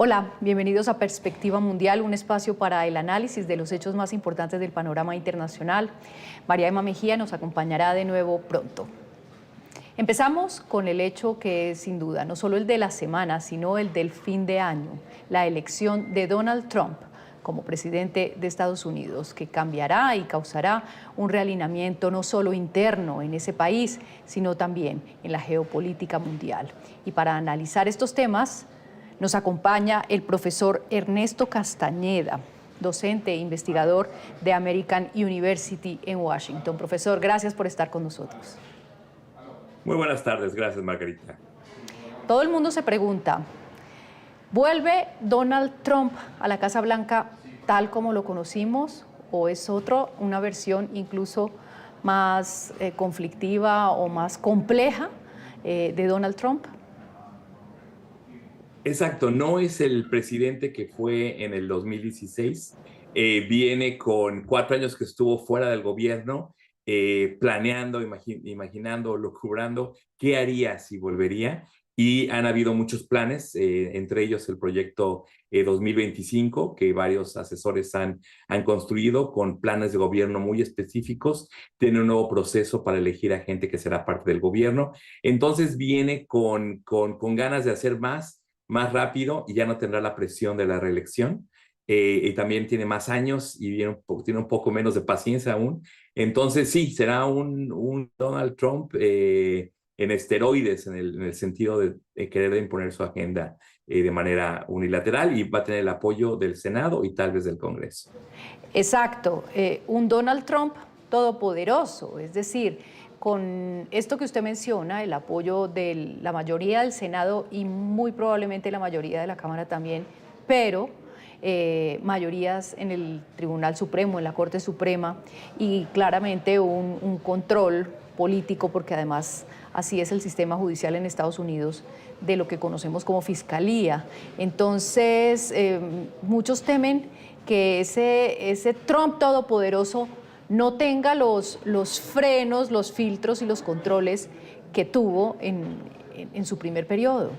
Hola, bienvenidos a Perspectiva Mundial, un espacio para el análisis de los hechos más importantes del panorama internacional. María Emma Mejía nos acompañará de nuevo pronto. Empezamos con el hecho que es sin duda no solo el de la semana, sino el del fin de año, la elección de Donald Trump como presidente de Estados Unidos, que cambiará y causará un realineamiento no solo interno en ese país, sino también en la geopolítica mundial. Y para analizar estos temas, nos acompaña el profesor Ernesto Castañeda, docente e investigador de American University en Washington. Profesor, gracias por estar con nosotros. Muy buenas tardes, gracias Margarita. Todo el mundo se pregunta, ¿vuelve Donald Trump a la Casa Blanca tal como lo conocimos o es una versión incluso más conflictiva o más compleja de Donald Trump? Exacto, no es el presidente que fue en el 2016, viene con 4 años que estuvo fuera del gobierno, planeando, imaginando, lucubrando qué haría si volvería, y han habido muchos planes, entre ellos el proyecto 2025, que varios asesores han construido con planes de gobierno muy específicos. Tiene un nuevo proceso para elegir a gente que será parte del gobierno, entonces viene con ganas de hacer más rápido y ya no tendrá la presión de la reelección. Y también tiene más años y tiene un poco menos de paciencia aún. Entonces sí, será un Donald Trump en esteroides, en el sentido de querer imponer su agenda de manera unilateral, y va a tener el apoyo del Senado y tal vez del Congreso. Exacto, un Donald Trump todopoderoso, es decir, con esto que usted menciona, el apoyo de la mayoría del Senado y muy probablemente la mayoría de la Cámara también, pero mayorías en el Tribunal Supremo, en la Corte Suprema, y claramente un control político, porque además así es el sistema judicial en Estados Unidos, de lo que conocemos como fiscalía. Entonces, muchos temen que ese Trump todopoderoso no tenga los frenos, los filtros y los controles que tuvo en su primer periodo.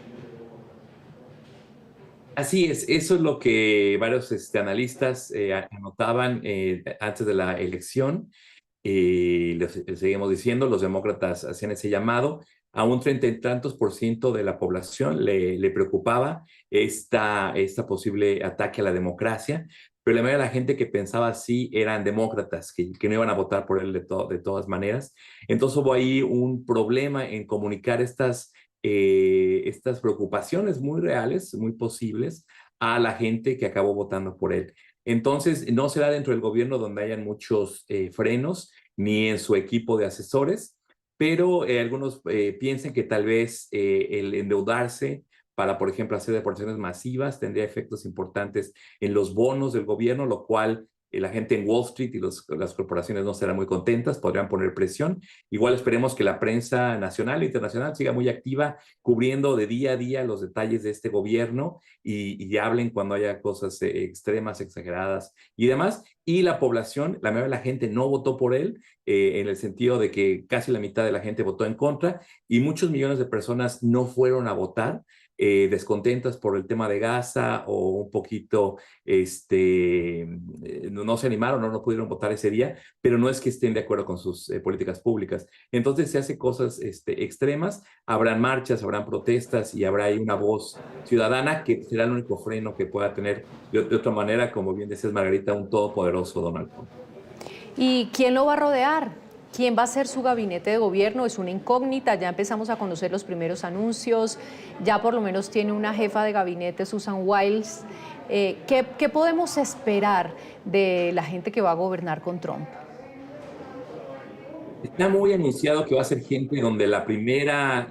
Así es, eso es lo que varios analistas anotaban antes de la elección. Les seguimos diciendo, los demócratas hacían ese llamado. A un 30 y tantos por ciento de la población le preocupaba esta posible ataque a la democracia, pero la mayoría de la gente que pensaba así eran demócratas, que no iban a votar por él de todas maneras. Entonces hubo ahí un problema en comunicar estas preocupaciones muy reales, muy posibles, a la gente que acabó votando por él. Entonces, no será dentro del gobierno donde hayan muchos frenos, ni en su equipo de asesores, pero algunos piensan que tal vez el endeudarse para, por ejemplo, hacer deportaciones masivas tendría efectos importantes en los bonos del gobierno, lo cual la gente en Wall Street y las corporaciones no serán muy contentas, podrían poner presión. Igual esperemos que la prensa nacional e internacional siga muy activa, cubriendo de día a día los detalles de este gobierno y hablen cuando haya cosas extremas, exageradas y demás. Y la población, la mayoría de la gente no votó por él, en el sentido de que casi la mitad de la gente votó en contra y muchos millones de personas no fueron a votar, descontentas por el tema de Gaza o un poquito, no se animaron o no pudieron votar ese día, pero no es que estén de acuerdo con sus políticas públicas. Entonces se hace cosas extremas, habrán marchas, habrán protestas y habrá ahí una voz ciudadana que será el único freno que pueda tener de otra manera, como bien decías Margarita, un todopoderoso Donald Trump. ¿Y quién lo va a rodear? ¿Quién va a ser su gabinete de gobierno? Es una incógnita, ya empezamos a conocer los primeros anuncios, ya por lo menos tiene una jefa de gabinete, Susan Wiles. ¿Qué podemos esperar de la gente que va a gobernar con Trump? Está muy anunciado que va a ser gente donde la primera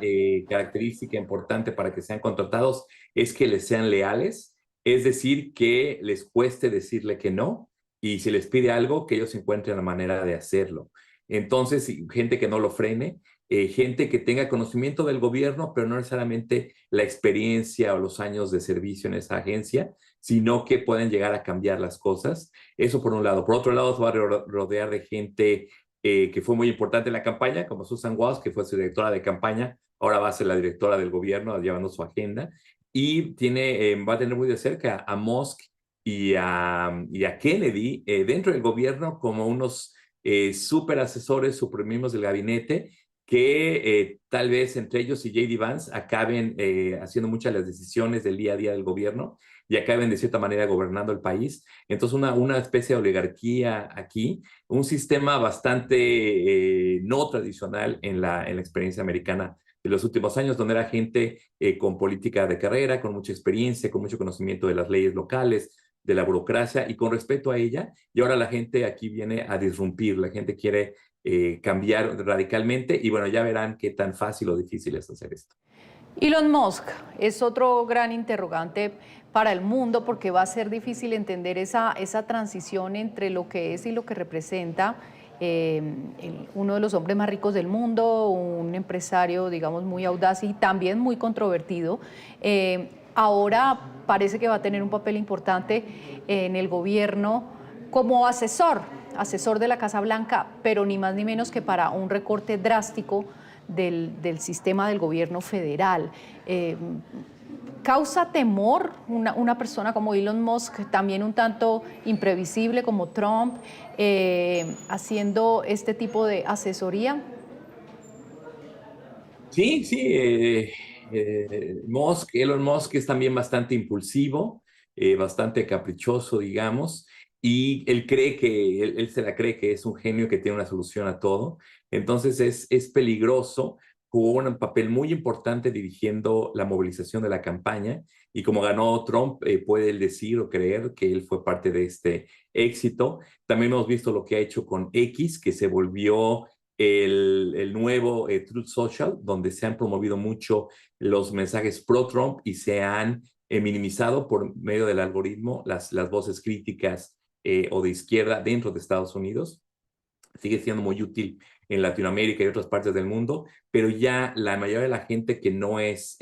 característica importante para que sean contratados es que les sean leales, es decir, que les cueste decirle que no, y si les pide algo, que ellos encuentren la manera de hacerlo. Entonces, gente que no lo frene, gente que tenga conocimiento del gobierno, pero no necesariamente la experiencia o los años de servicio en esa agencia, sino que pueden llegar a cambiar las cosas. Eso por un lado. Por otro lado, se va a rodear de gente que fue muy importante en la campaña, como Susan Wiles, que fue su directora de campaña, ahora va a ser la directora del gobierno, llevando su agenda. y va a tener muy de cerca a Musk y a Kennedy dentro del gobierno como unos súper asesores, super miembros del gabinete, que tal vez entre ellos y J.D. Vance acaben haciendo muchas de las decisiones del día a día del gobierno y acaben de cierta manera gobernando el país. Entonces una especie de oligarquía aquí, un sistema bastante no tradicional en la experiencia americana de los últimos años, donde era gente con política de carrera, con mucha experiencia, con mucho conocimiento de las leyes locales, de la burocracia y con respeto a ella. Y ahora la gente aquí viene a disrumpir, la gente quiere cambiar radicalmente y bueno, ya verán qué tan fácil o difícil es hacer esto. Elon Musk es otro gran interrogante para el mundo porque va a ser difícil entender esa transición entre lo que es y lo que representa uno de los hombres más ricos del mundo, un empresario, digamos, muy audaz y también muy controvertido. Ahora parece que va a tener un papel importante en el gobierno como asesor de la Casa Blanca, pero ni más ni menos que para un recorte drástico del sistema del gobierno federal. ¿Causa temor una persona como Elon Musk, también un tanto imprevisible como Trump, haciendo este tipo de asesoría? Sí, sí, Elon Musk es también bastante impulsivo, bastante caprichoso, digamos, y él se la cree que es un genio que tiene una solución a todo. Entonces es peligroso. Jugó un papel muy importante dirigiendo la movilización de la campaña y como ganó Trump, puede él decir o creer que él fue parte de este éxito. También hemos visto lo que ha hecho con X, que se volvió el nuevo Truth Social, donde se han promovido mucho los mensajes pro-Trump y se han minimizado por medio del algoritmo las voces críticas o de izquierda dentro de Estados Unidos. Sigue siendo muy útil en Latinoamérica y otras partes del mundo, pero ya la mayoría de la gente que no es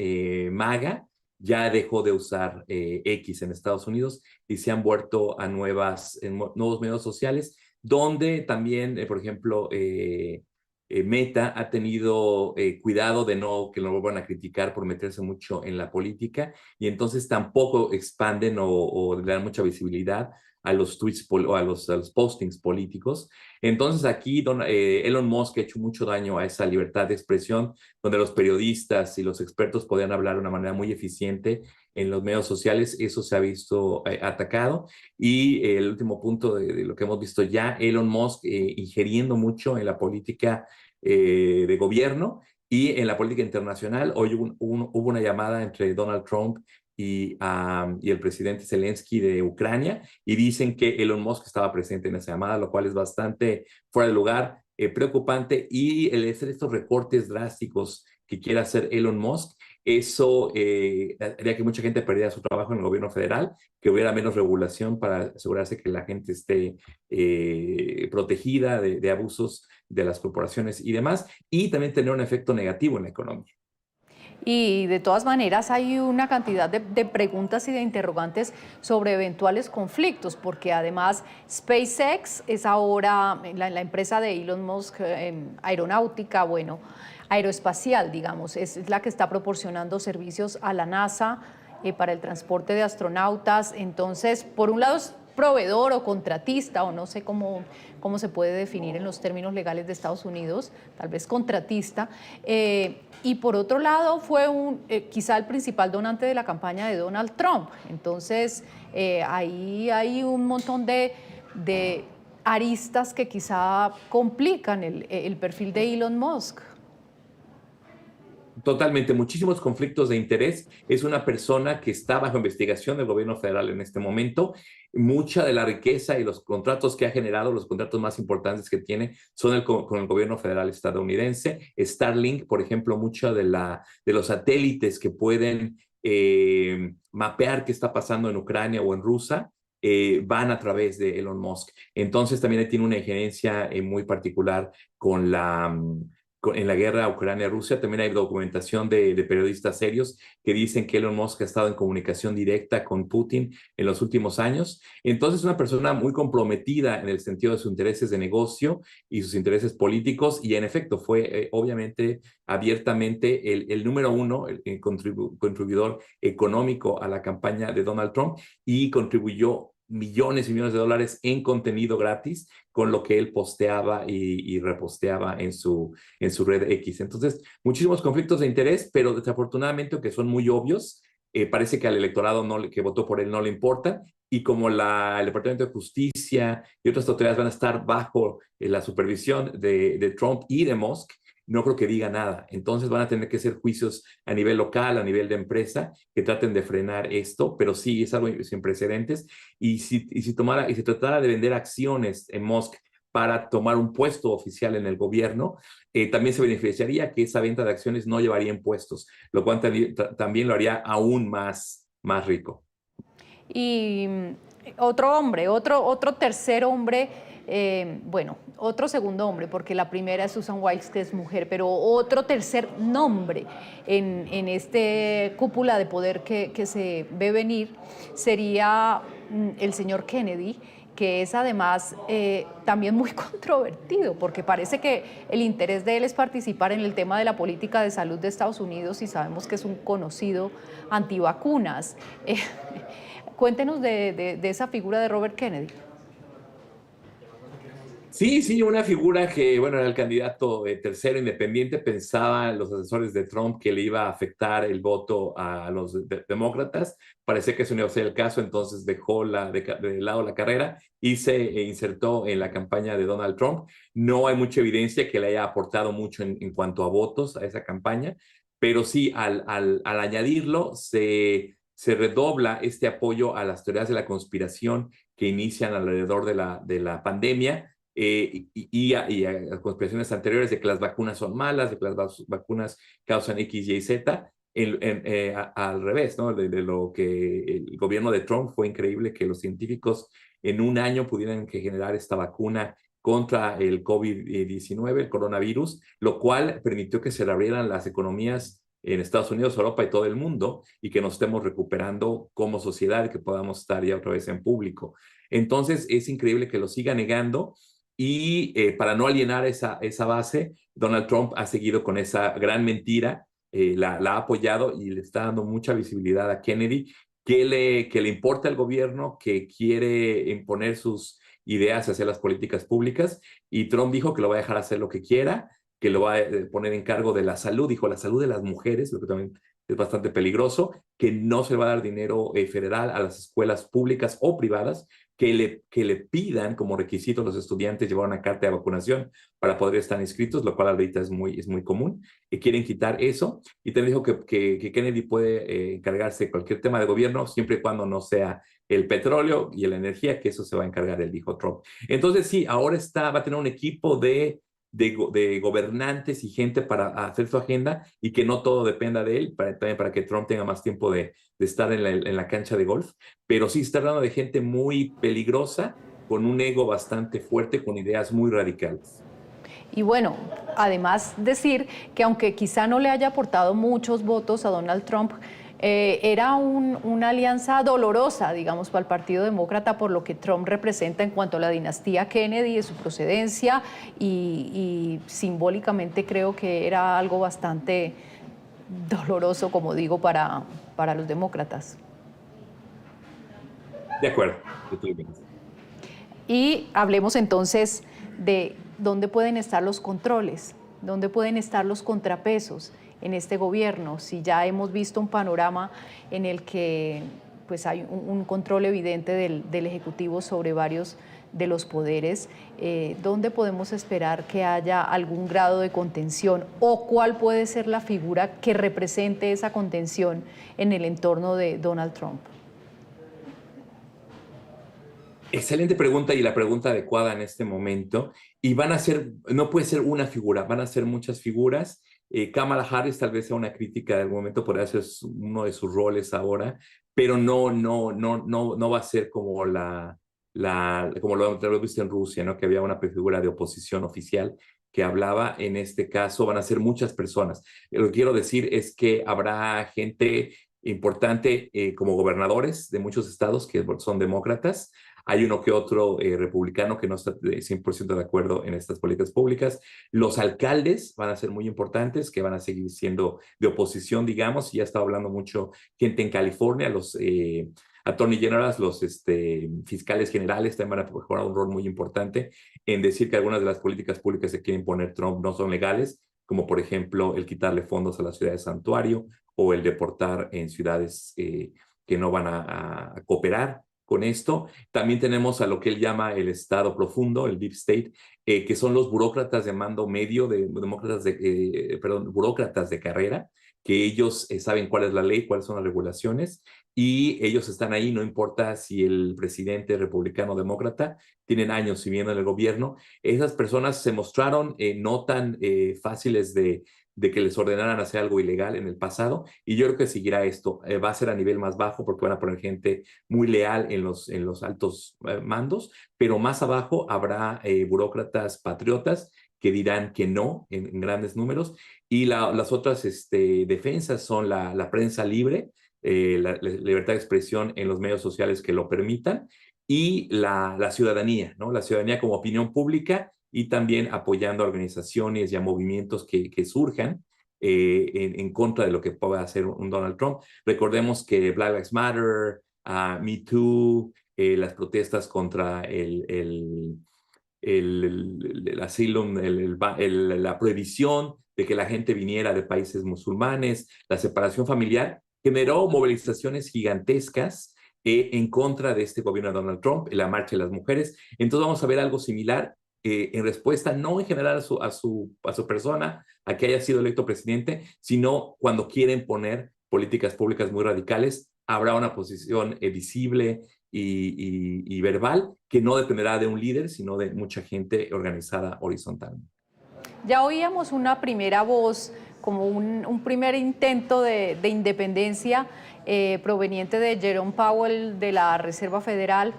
MAGA ya dejó de usar X en Estados Unidos y se han vuelto a nuevos medios sociales, donde también, por ejemplo, Meta ha tenido cuidado de que lo vuelvan a criticar por meterse mucho en la política y entonces tampoco expanden o le dan mucha visibilidad a los tweets o a los postings políticos. Entonces aquí Elon Musk ha hecho mucho daño a esa libertad de expresión, donde los periodistas y los expertos podían hablar de una manera muy eficiente en los medios sociales. Eso se ha visto atacado. Y el último punto de lo que hemos visto ya, Elon Musk ingiriendo mucho en la política de gobierno y en la política internacional. Hoy hubo una llamada entre Donald Trump y el presidente Zelensky de Ucrania y dicen que Elon Musk estaba presente en esa llamada, lo cual es bastante fuera de lugar, preocupante y el hacer estos recortes drásticos que quiere hacer Elon Musk, eso haría que mucha gente perdiera su trabajo en el gobierno federal, que hubiera menos regulación para asegurarse que la gente esté protegida de abusos de las corporaciones y demás, y también tener un efecto negativo en la economía. Y de todas maneras hay una cantidad de preguntas y de interrogantes sobre eventuales conflictos, porque además SpaceX es ahora la empresa de Elon Musk aeronáutica, bueno, aeroespacial, digamos, es la que está proporcionando servicios a la NASA para el transporte de astronautas. Entonces, por un lado es proveedor o contratista, o no sé cómo se puede definir en los términos legales de Estados Unidos, tal vez contratista, y por otro lado fue quizá el principal donante de la campaña de Donald Trump. Entonces, ahí hay un montón de aristas que quizá complican el perfil de Elon Musk. Totalmente, muchísimos conflictos de interés. Es una persona que está bajo investigación del gobierno federal en este momento. Mucha de la riqueza y los contratos que ha generado, los contratos más importantes que tiene, son con el gobierno federal estadounidense. Starlink, por ejemplo, mucho de los satélites que pueden mapear qué está pasando en Ucrania o en Rusia, van a través de Elon Musk. Entonces también tiene una injerencia muy particular con en la guerra Ucrania-Rusia. También hay documentación de periodistas serios que dicen que Elon Musk ha estado en comunicación directa con Putin en los últimos años. Entonces, una persona muy comprometida en el sentido de sus intereses de negocio y sus intereses políticos, y en efecto fue obviamente abiertamente el número uno, el contribuidor económico a la campaña de Donald Trump, y contribuyó millones y millones de dólares en contenido gratis con lo que él posteaba y reposteaba en su red X. Entonces, muchísimos conflictos de interés, pero desafortunadamente, que son muy obvios, parece que al electorado que votó por él no le importa, y como el Departamento de Justicia y otras autoridades van a estar bajo la supervisión de Trump y de Musk, no creo que diga nada. Entonces van a tener que hacer juicios a nivel local, a nivel de empresa, que traten de frenar esto, pero sí, es algo sin precedentes. Y si se tratara de vender acciones en Musk para tomar un puesto oficial en el gobierno, también se beneficiaría que esa venta de acciones no llevaría impuestos, lo cual también lo haría aún más rico. Y otro hombre, otro tercer hombre, bueno, otro segundo hombre, porque la primera es Susan Wiles, que es mujer, pero otro tercer nombre en este cúpula de poder que se ve venir sería el señor Kennedy, que es además también muy controvertido, porque parece que el interés de él es participar en el tema de la política de salud de Estados Unidos, y sabemos que es un conocido antivacunas. Cuéntenos de esa figura de Robert Kennedy. Sí, una figura que, bueno, era el candidato tercero independiente. Pensaban los asesores de Trump que le iba a afectar el voto a los demócratas. Parecía que eso no iba a ser el caso, entonces dejó de lado la carrera y se insertó en la campaña de Donald Trump. No hay mucha evidencia que le haya aportado mucho en cuanto a votos a esa campaña, pero sí, al añadirlo, se redobla este apoyo a las teorías de la conspiración que inician alrededor de la pandemia, y a conspiraciones anteriores de que las vacunas son malas, de que las vacunas causan X, Y, Z, al revés, ¿no? De lo que el gobierno de Trump fue increíble, que los científicos en un año pudieran generar esta vacuna contra el COVID-19, el coronavirus, lo cual permitió que se reabrieran las economías en Estados Unidos, Europa y todo el mundo, y que nos estemos recuperando como sociedad y que podamos estar ya otra vez en público. Entonces, es increíble que lo siga negando, y para no alienar esa base, Donald Trump ha seguido con esa gran mentira, la ha apoyado y le está dando mucha visibilidad a Kennedy, que le importa el gobierno, que quiere imponer sus ideas hacia las políticas públicas, y Trump dijo que lo va a dejar hacer lo que quiera, que lo va a poner en cargo de la salud, dijo la salud de las mujeres, lo que también es bastante peligroso, que no se va a dar dinero federal a las escuelas públicas o privadas, que le pidan como requisito a los estudiantes llevar una carta de vacunación para poder estar inscritos, lo cual ahorita es muy común, y quieren quitar eso. Y también dijo que Kennedy puede encargarse de cualquier tema de gobierno, siempre y cuando no sea el petróleo y la energía, que eso se va a encargar él, dijo Trump. Entonces sí, ahora va a tener un equipo de gobernantes y gente para hacer su agenda, y que no todo dependa de él, también para que Trump tenga más tiempo de estar en la cancha de golf. Pero sí, está hablando de gente muy peligrosa, con un ego bastante fuerte, con ideas muy radicales. Y bueno, además decir que aunque quizá no le haya aportado muchos votos a Donald Trump, era una alianza dolorosa, digamos, para el Partido Demócrata, por lo que Trump representa en cuanto a la dinastía Kennedy y su procedencia, y simbólicamente creo que era algo bastante doloroso, como digo, para los demócratas. De acuerdo. Y hablemos entonces de dónde pueden estar los controles, dónde pueden estar los contrapesos en este gobierno, si ya hemos visto un panorama en el que pues hay un control evidente del Ejecutivo sobre varios de los poderes, ¿dónde podemos esperar que haya algún grado de contención, o cuál puede ser la figura que represente esa contención en el entorno de Donald Trump? Excelente pregunta, y la pregunta adecuada en este momento. Y no puede ser una figura, van a ser muchas figuras. Kamala Harris tal vez sea una crítica del momento, por eso es uno de sus roles ahora, pero no va a ser como como lo hemos visto en Rusia, ¿no? Que había una figura de oposición oficial, que hablaba, en este caso van a ser muchas personas. Lo que quiero decir es que habrá gente importante como gobernadores de muchos estados que son demócratas. Hay uno que otro republicano que no está 100% de acuerdo en estas políticas públicas. Los alcaldes van a ser muy importantes, que van a seguir siendo de oposición, digamos. Y ya estaba hablando mucho gente en California, los attorney generals, los fiscales generales también van a jugar un rol muy importante en decir que algunas de las políticas públicas que quiere imponer Trump no son legales, como por ejemplo el quitarle fondos a las ciudades santuario o el deportar en ciudades que no van a cooperar con esto. También tenemos a lo que él llama el Estado profundo, el Deep State, que son los burócratas de mando medio, burócratas de carrera, que ellos saben cuál es la ley, cuáles son las regulaciones, y ellos están ahí, no importa si el presidente republicano o demócrata, tienen años viviendo en el gobierno. Esas personas se mostraron no tan fáciles de que les ordenaran hacer algo ilegal en el pasado, y yo creo que seguirá esto. Va a ser a nivel más bajo porque van a poner gente muy leal en los altos mandos, pero más abajo habrá burócratas patriotas que dirán que no en grandes números, y las otras defensas son la prensa libre, la libertad de expresión en los medios sociales que lo permitan, y la ciudadanía, ¿no? La ciudadanía como opinión pública, y también apoyando a organizaciones y a movimientos que surjan en contra de lo que pueda hacer un Donald Trump. Recordemos que Black Lives Matter, Me Too, las protestas contra el asylum, la prohibición de que la gente viniera de países musulmanes, la separación familiar, generó movilizaciones gigantescas en contra de este gobierno de Donald Trump, la marcha de las mujeres. Entonces vamos a ver algo similar en respuesta, no en general a su persona, a que haya sido electo presidente, sino cuando quieren poner políticas públicas muy radicales, habrá una posición visible y verbal que no dependerá de un líder, sino de mucha gente organizada horizontalmente. Ya oíamos una primera voz, como un primer intento de independencia proveniente de Jerome Powell de la Reserva Federal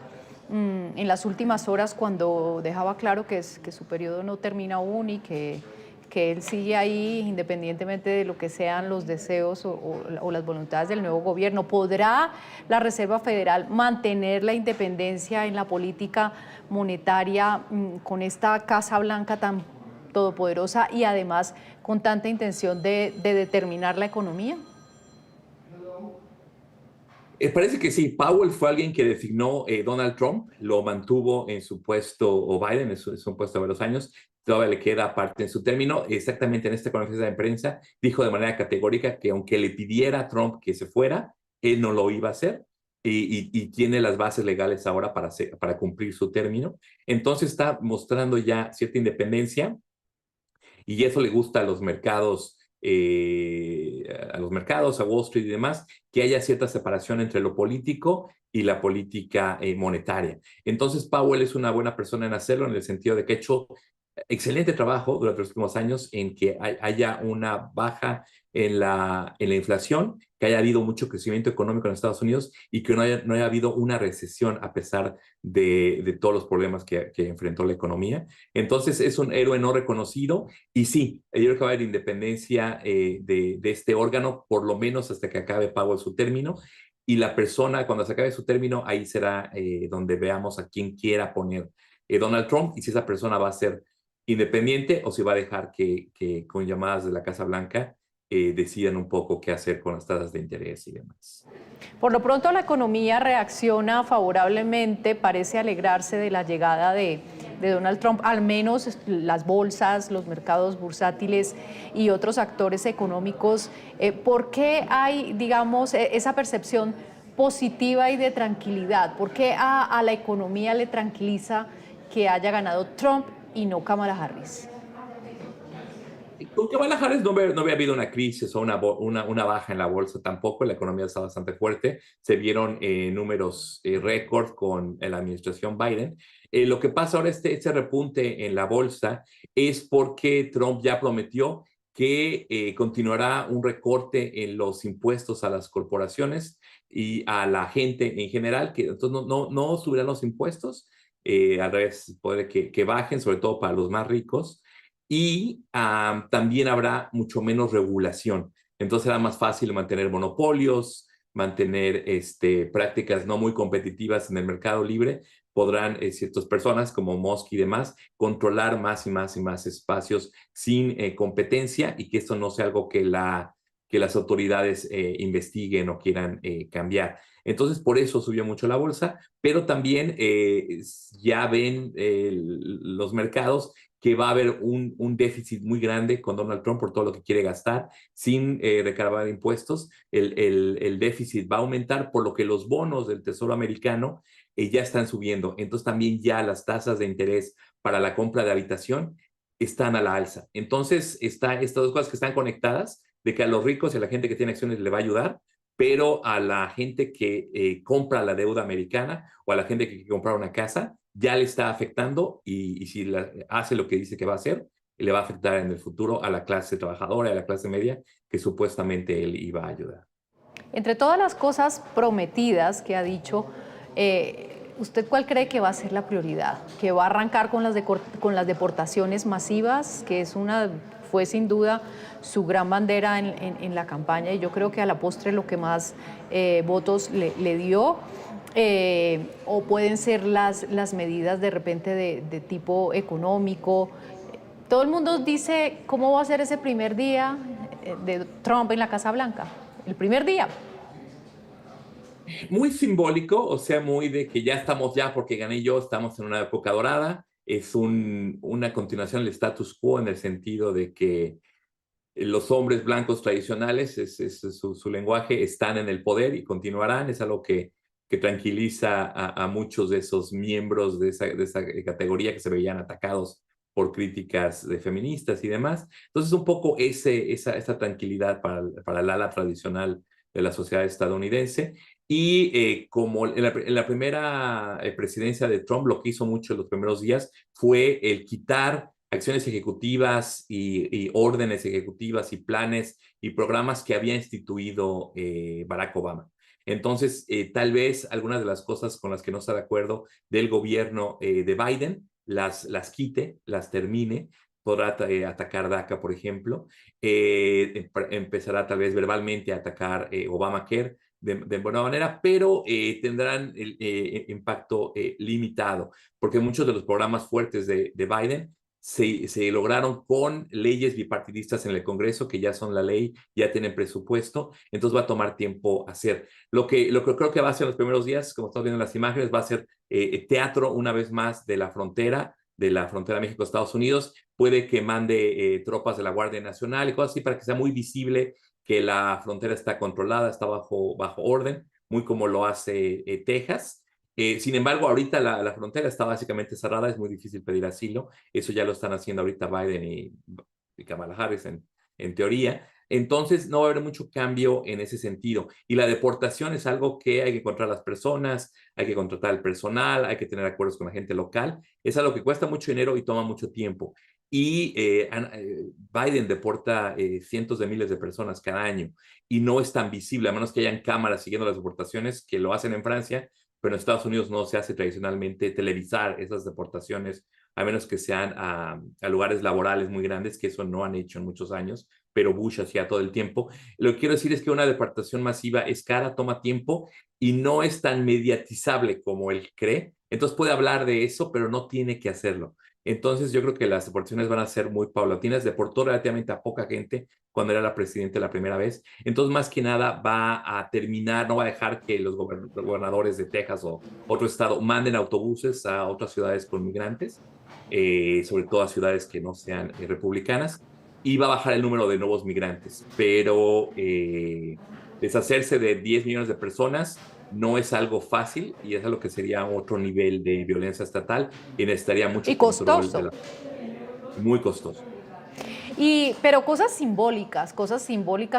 en las últimas horas, cuando dejaba claro que su periodo no termina aún y que él sigue ahí independientemente de lo que sean los deseos o las voluntades del nuevo gobierno. ¿Podrá la Reserva Federal mantener la independencia en la política monetaria con esta Casa Blanca tan todopoderosa y además con tanta intención de determinar la economía? Parece que sí. Powell fue alguien que designó Donald Trump, lo mantuvo en su puesto, o Biden en su puesto de varios años, todavía le queda parte en su término. Exactamente en esta conferencia de prensa dijo de manera categórica que aunque le pidiera a Trump que se fuera, él no lo iba a hacer, y tiene las bases legales ahora para cumplir su término. Entonces está mostrando ya cierta independencia, y eso le gusta a los mercados, a Wall Street y demás, que haya cierta separación entre lo político y la política monetaria. Entonces Powell es una buena persona en hacerlo, en el sentido de que ha hecho excelente trabajo durante los últimos años en que haya una baja en la inflación, que haya habido mucho crecimiento económico en Estados Unidos, y que no haya habido una recesión a pesar de todos los problemas que enfrentó la economía. Entonces es un héroe no reconocido, y sí, yo creo que va a haber independencia de este órgano, por lo menos hasta que acabe Powell su término, y la persona, cuando se acabe su término, ahí será donde veamos a quién quiera poner Donald Trump, y si esa persona va a ser independiente o si va a dejar que con llamadas de la Casa Blanca decidan un poco qué hacer con las tasas de interés y demás. Por lo pronto la economía reacciona favorablemente, parece alegrarse de la llegada de Donald Trump, al menos las bolsas, los mercados bursátiles y otros actores económicos. ¿Por qué hay, digamos, esa percepción positiva y de tranquilidad? ¿Por qué a la economía le tranquiliza que haya ganado Trump y no Kamala Harris? Con Kamala Harris no había habido una crisis o una baja en la bolsa tampoco. La economía está bastante fuerte. Se vieron números récord con la administración Biden. Lo que pasa ahora, este repunte en la bolsa, es porque Trump ya prometió que continuará un recorte en los impuestos a las corporaciones y a la gente en general, que entonces no subirán los impuestos, al revés, puede que bajen, sobre todo para los más ricos. y también habrá mucho menos regulación. Entonces será más fácil mantener monopolios, mantener prácticas no muy competitivas en el mercado libre. Podrán ciertas personas como Musk y demás controlar más y más y más espacios sin competencia, y que esto no sea algo que las autoridades investiguen o quieran cambiar. Entonces, por eso subió mucho la bolsa, pero también ya ven los mercados que va a haber un déficit muy grande con Donald Trump por todo lo que quiere gastar sin recargar impuestos. El déficit va a aumentar, por lo que los bonos del Tesoro americano ya están subiendo. Entonces también ya las tasas de interés para la compra de habitación están a la alza. Entonces, estas dos cosas que están conectadas, de que a los ricos y a la gente que tiene acciones le va a ayudar, pero a la gente que compra la deuda americana o a la gente que quiere comprar una casa, ya le está afectando, y si hace lo que dice que va a hacer, le va a afectar en el futuro a la clase trabajadora, a la clase media, que supuestamente él iba a ayudar. Entre todas las cosas prometidas que ha dicho, ¿usted cuál cree que va a ser la prioridad? ¿Que va a arrancar con con las deportaciones masivas, que fue sin duda su gran bandera en la campaña, y yo creo que a la postre lo que más votos le dio? ¿O pueden ser las medidas de repente de tipo económico? Todo el mundo dice, ¿cómo va a ser ese primer día de Trump en la Casa Blanca? El primer día. Muy simbólico, o sea, muy de que ya estamos, ya porque gané yo, estamos en una época dorada. Es una continuación del status quo, en el sentido de que los hombres blancos tradicionales, es su lenguaje, están en el poder y continuarán. Es algo que tranquiliza a muchos de esos miembros de esa categoría que se veían atacados por críticas de feministas y demás. Entonces, un poco esa tranquilidad para el ala tradicional de la sociedad estadounidense. Y como en la primera presidencia de Trump, lo que hizo mucho en los primeros días fue el quitar acciones ejecutivas y órdenes ejecutivas y planes y programas que había instituido Barack Obama. Entonces, tal vez algunas de las cosas con las que no está de acuerdo del gobierno de Biden las quite, las termine. Podrá atacar DACA, por ejemplo. Empezará tal vez verbalmente a atacar Obamacare de buena manera, pero tendrán el impacto limitado, porque muchos de los programas fuertes de Biden se lograron con leyes bipartidistas en el Congreso, que ya son la ley, ya tienen presupuesto. Entonces va a tomar tiempo hacer. Lo que creo que va a ser los primeros días, como estamos viendo en las imágenes, va a ser teatro una vez más de la frontera México-Estados Unidos. Puede que mande tropas de la Guardia Nacional y cosas así, para que sea muy visible que la frontera está controlada, está bajo orden, muy como lo hace Texas. Sin embargo, ahorita la frontera está básicamente cerrada, es muy difícil pedir asilo. Eso ya lo están haciendo ahorita Biden y Kamala Harris en teoría. Entonces, no va a haber mucho cambio en ese sentido. Y la deportación es algo que hay que encontrar a las personas, hay que contratar al personal, hay que tener acuerdos con la gente local. Es algo que cuesta mucho dinero y toma mucho tiempo. Y Biden deporta cientos de miles de personas cada año, y no es tan visible, a menos que hayan cámaras siguiendo las deportaciones, que lo hacen en Francia, pero en Estados Unidos no se hace tradicionalmente televisar esas deportaciones, a menos que sean a lugares laborales muy grandes, que eso no han hecho en muchos años, pero Bush hacía todo el tiempo. Lo que quiero decir es que una deportación masiva es cara, toma tiempo y no es tan mediatizable como él cree. Entonces puede hablar de eso, pero no tiene que hacerlo. Entonces yo creo que las deportaciones van a ser muy paulatinas. Deportó relativamente a poca gente cuando era la presidenta la primera vez. Entonces, más que nada, va a terminar, no va a dejar que los gobernadores de Texas o otro estado manden autobuses a otras ciudades con migrantes, sobre todo a ciudades que no sean republicanas, y va a bajar el número de nuevos migrantes. Pero deshacerse de 10 millones de personas no es algo fácil, y es algo que sería otro nivel de violencia estatal y necesitaría Y mucho control costoso. muy costoso. Pero cosas simbólicas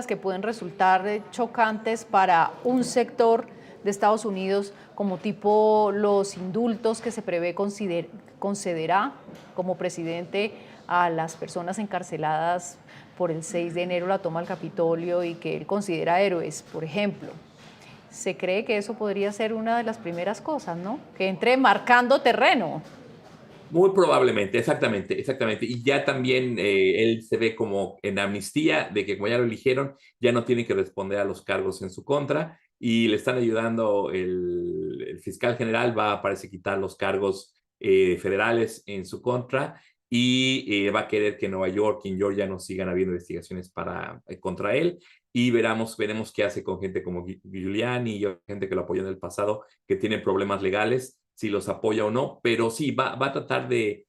que pueden resultar chocantes para un sector de Estados Unidos, como tipo los indultos que se prevé concederá como presidente a las personas encarceladas por el 6 de enero, la toma del Capitolio, y que él considera héroes, por ejemplo. Se cree que eso podría ser una de las primeras cosas, ¿no? Que entre marcando terreno. Muy probablemente, exactamente, exactamente. Y ya también él se ve como en amnistía de que como ya lo eligieron, ya no tiene que responder a los cargos en su contra y le están ayudando, el fiscal general va a, parece, quitar los cargos federales en su contra y va a querer que en Nueva York y en Georgia no sigan habiendo investigaciones contra él y veremos qué hace con gente como Giuliani y gente que lo apoyó en el pasado que tiene problemas legales, si los apoya o no, pero sí, va a tratar de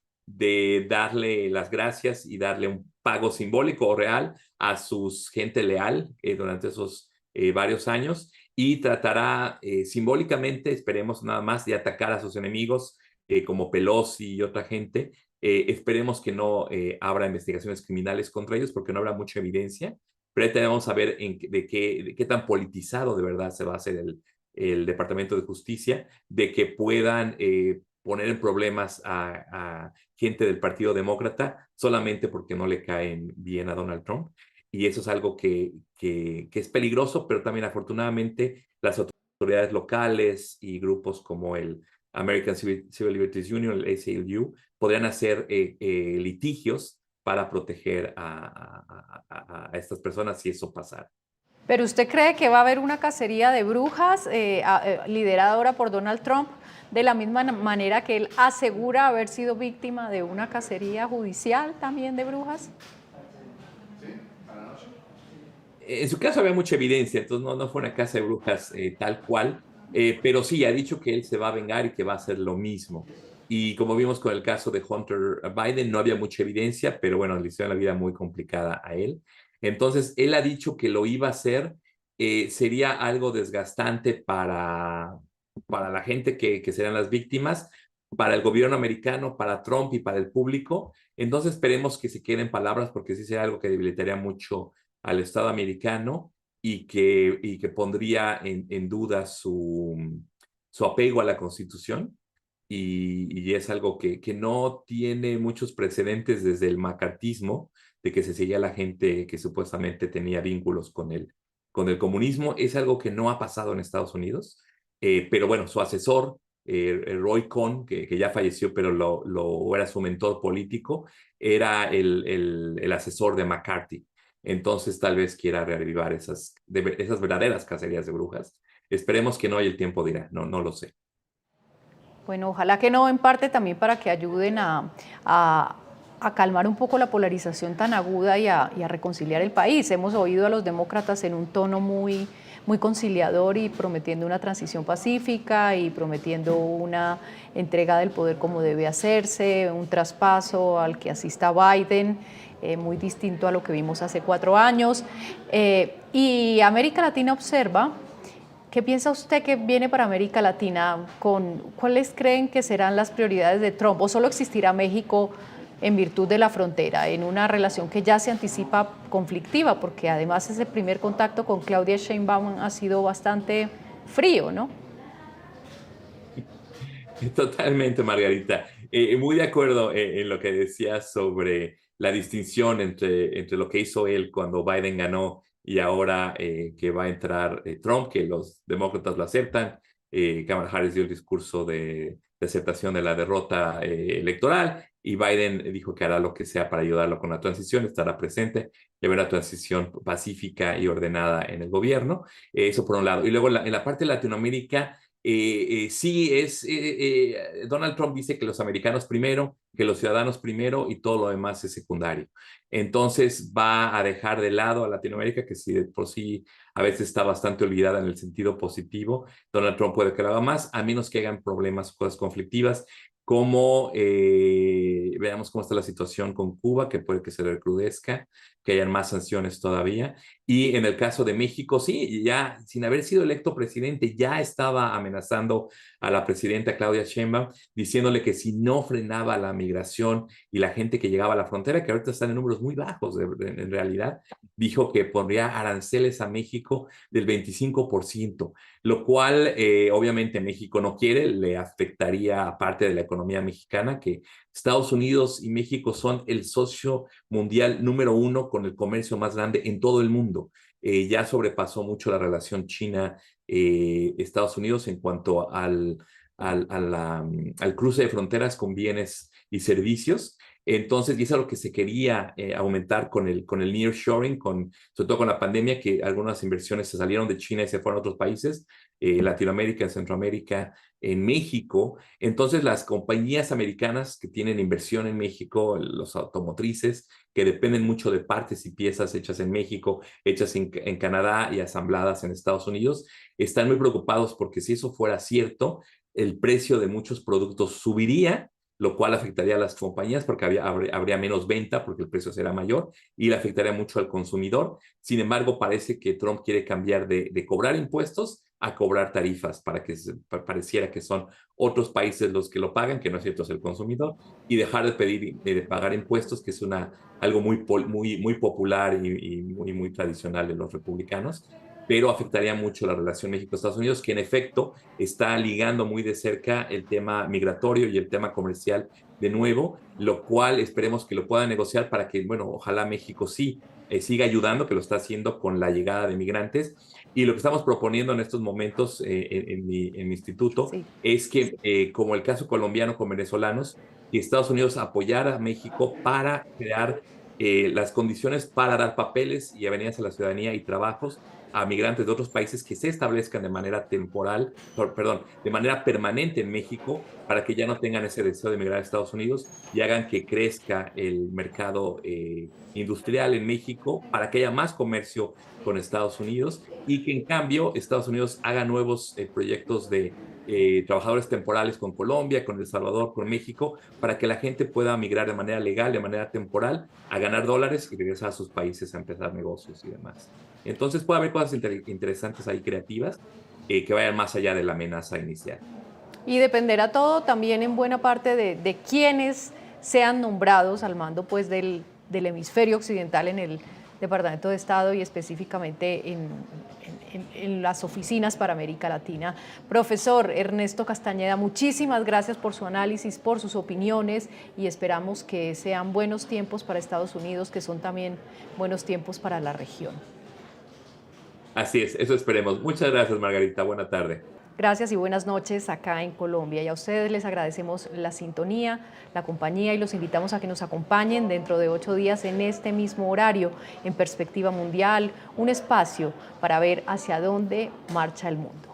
darle las gracias y darle un pago simbólico o real a su gente leal durante esos varios años y tratará simbólicamente, esperemos nada más, de atacar a sus enemigos como Pelosi y otra gente. Esperemos que no habrá investigaciones criminales contra ellos porque no habrá mucha evidencia, pero ahí tenemos a ver de qué tan politizado de verdad se va a hacer el Departamento de Justicia, de que puedan poner en problemas a gente del Partido Demócrata solamente porque no le caen bien a Donald Trump. Y eso es algo que es peligroso, pero también afortunadamente las autoridades locales y grupos como el American Civil Liberties Union, el ACLU, podrían hacer litigios para proteger a estas personas si eso pasara. ¿Pero usted cree que va a haber una cacería de brujas liderada ahora por Donald Trump, de la misma manera que él asegura haber sido víctima de una cacería judicial también de brujas? En su caso había mucha evidencia, entonces no fue una casa de brujas tal cual, pero sí, ha dicho que él se va a vengar y que va a hacer lo mismo. Y como vimos con el caso de Hunter Biden, no había mucha evidencia, pero bueno, le hicieron la vida muy complicada a él. Entonces, él ha dicho que lo iba a hacer, sería algo desgastante para la gente que serán las víctimas, para el gobierno americano, para Trump y para el público. Entonces, esperemos que se queden palabras, porque sí sería algo que debilitaría mucho al Estado americano y que pondría en duda su apego a la Constitución. Y es algo que no tiene muchos precedentes desde el macartismo, de que se seguía a la gente que supuestamente tenía vínculos con el comunismo. Es algo que no ha pasado en Estados Unidos, pero bueno, su asesor, Roy Cohn, que ya falleció, pero era su mentor político, era el asesor de McCarthy. Entonces tal vez quiera reavivar esas verdaderas cacerías de brujas. Esperemos que no, y el tiempo dirá, no lo sé. Bueno, ojalá que no, en parte también para que ayuden a calmar un poco la polarización tan aguda y a reconciliar el país. Hemos oído a los demócratas en un tono muy, muy conciliador y prometiendo una transición pacífica y prometiendo una entrega del poder como debe hacerse, un traspaso al que asista Biden, muy distinto a lo que vimos hace 4 años. Y América Latina observa. ¿Qué piensa usted que viene para América Latina? ¿Cuáles creen que serán las prioridades de Trump? ¿O solo existirá México en virtud de la frontera, en una relación que ya se anticipa conflictiva? Porque además ese primer contacto con Claudia Sheinbaum ha sido bastante frío, ¿no? Totalmente, Margarita. Muy de acuerdo en lo que decías sobre la distinción entre lo que hizo él cuando Biden ganó y ahora que va a entrar Trump, que los demócratas lo aceptan. Kamala Harris dio el discurso de aceptación de la derrota electoral y Biden dijo que hará lo que sea para ayudarlo con la transición, estará presente y habrá una transición pacífica y ordenada en el gobierno. Eso por un lado. Y luego en la parte de Latinoamérica, sí, Donald Trump dice que los americanos primero, que los ciudadanos primero y todo lo demás es secundario. Entonces va a dejar de lado a Latinoamérica, que sí de por sí a veces está bastante olvidada en el sentido positivo. Donald Trump puede que lo haga más, a menos que hagan problemas, cosas conflictivas, como veamos cómo está la situación con Cuba, que puede que se recrudezca, que hayan más sanciones todavía. Y en el caso de México, sí, ya sin haber sido electo presidente, ya estaba amenazando a la presidenta Claudia Sheinbaum, diciéndole que si no frenaba la migración y la gente que llegaba a la frontera, que ahorita están en números muy bajos en realidad, dijo que pondría aranceles a México del 25%, lo cual obviamente México no quiere, le afectaría a parte de la economía mexicana, que Estados Unidos y México son el socio mundial número 1 con el comercio más grande en todo el mundo. Ya sobrepasó mucho la relación China-Estados Unidos en cuanto al cruce de fronteras con bienes y servicios. Entonces, y eso es lo que se quería aumentar con el nearshoring, sobre todo con la pandemia, que algunas inversiones se salieron de China y se fueron a otros países, en Latinoamérica, en Centroamérica, en México. Entonces, las compañías americanas que tienen inversión en México, los automotrices, que dependen mucho de partes y piezas hechas en México, hechas en Canadá y asambladas en Estados Unidos, están muy preocupados porque si eso fuera cierto, el precio de muchos productos subiría, lo cual afectaría a las compañías porque habría menos venta porque el precio será mayor y le afectaría mucho al consumidor. Sin embargo, parece que Trump quiere cambiar de cobrar impuestos a cobrar tarifas para que pareciera que son otros países los que lo pagan, que no es cierto, es el consumidor, y dejar de pagar impuestos, que es algo muy popular y muy tradicional de los republicanos, pero afectaría mucho la relación México-Estados Unidos, que en efecto está ligando muy de cerca el tema migratorio y el tema comercial de nuevo, lo cual esperemos que lo pueda negociar para que, bueno, ojalá México sí siga ayudando, que lo está haciendo con la llegada de migrantes. Y lo que estamos proponiendo en estos momentos en mi instituto Sí. es que, como el caso colombiano con venezolanos, que Estados Unidos apoyara a México para crear las condiciones para dar papeles y avenidas a la ciudadanía y trabajos a migrantes de otros países que se establezcan de manera de manera permanente en México, para que ya no tengan ese deseo de emigrar a Estados Unidos y hagan que crezca el mercado industrial en México, para que haya más comercio con Estados Unidos y que en cambio Estados Unidos haga nuevos proyectos de trabajadores temporales con Colombia, con El Salvador, con México, para que la gente pueda migrar de manera legal, de manera temporal, a ganar dólares y regresar a sus países a empezar negocios y demás. Entonces puede haber cosas interesantes ahí, creativas, que vayan más allá de la amenaza inicial. Y dependerá todo también en buena parte de quienes sean nombrados al mando pues del hemisferio occidental en el Departamento de Estado y específicamente en las oficinas para América Latina. Profesor Ernesto Castañeda, muchísimas gracias por su análisis, por sus opiniones y esperamos que sean buenos tiempos para Estados Unidos, que son también buenos tiempos para la región. Así es, eso esperemos. Muchas gracias, Margarita. Buena tarde. Gracias y buenas noches acá en Colombia. Y a ustedes les agradecemos la sintonía, la compañía y los invitamos a que nos acompañen dentro de 8 días en este mismo horario en Perspectiva Mundial, un espacio para ver hacia dónde marcha el mundo.